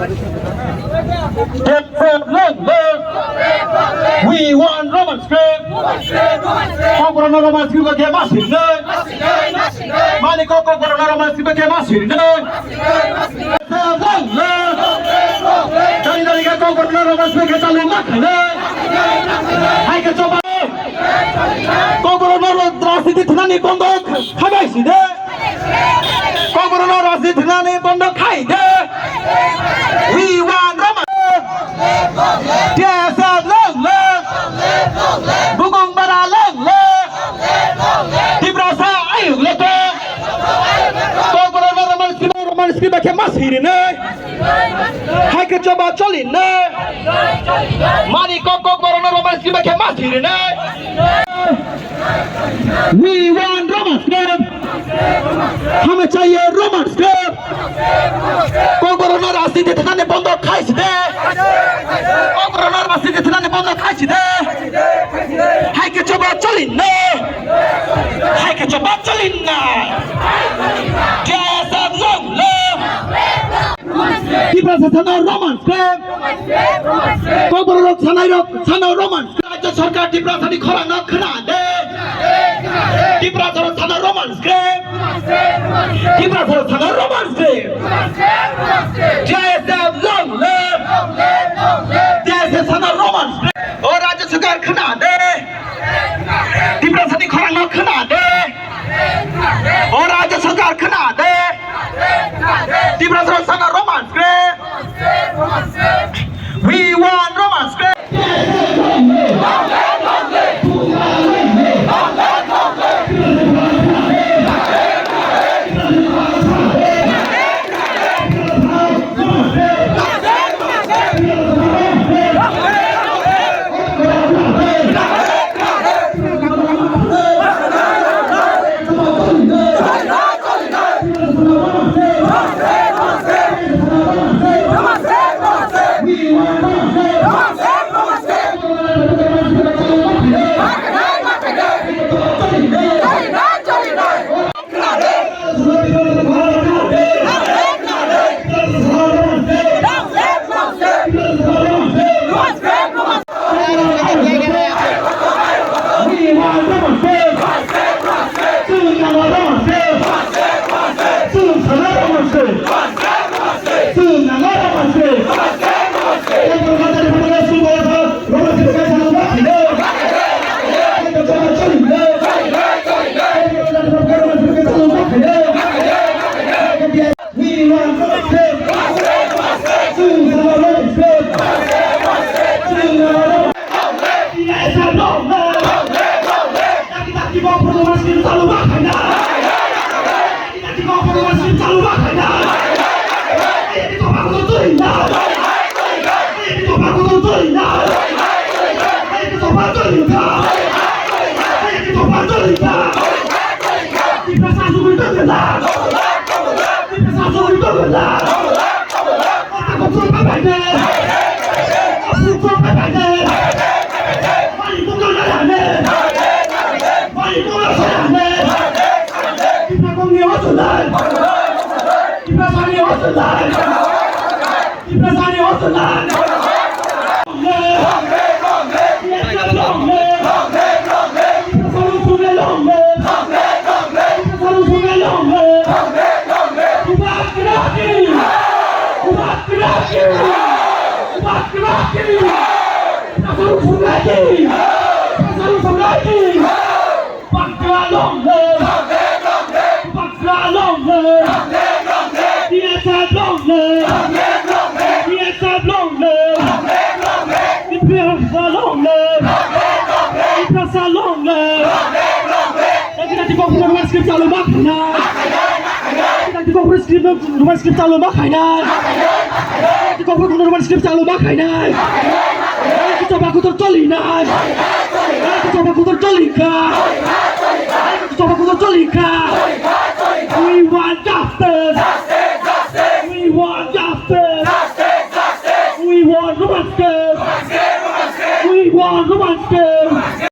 Get from London. We want Roman script. Corona Roman script ke masih ne. Mani kok Corona Roman script ke masih ne. Dari ke Corona Roman script ke talu makan ne. Hai ke coba. Corona রাজনীতি থানানি বন্ধ খাইছি দে। Corona রাজনীতি থানানি বন্ধ খাই দে। We want Roman. Yes, long. Bugong bara long. Di brasa ayuk leto. Corona Roman script ke masih ne. Hai ke coba colin ne. Mani kok Corona Roman script ke masih ne. We want Roman script. हमें चाहिए Roman script corona राजनीति थाने बंद खाइस दे corona राजनीति थाने बंद खाइस दे हाय के चबा चलिन ना जैसा लोग की भाषा थाना रोमन स्क्रिप्ट कोरोना थाना रोमन राज्य सरकार की भाषा नि खरा न खना दे की भाषा थाना रोमन स्क्रिप्ट की भाषा थाना रोमन स्क्रिप्ट जैसे लोग जैसे थाना रोमन स्क्रिप्ट और राज्य सरकार खना दे की भाषा नि खरा न खना दे और राज्य सरकार खना दे की भाषा थाना Roman script we want Roman script Rumah skrip calon makanan. Kau pun rumah skrip calon makanan. Kita baku tertolinan. Kita baku tertolikan.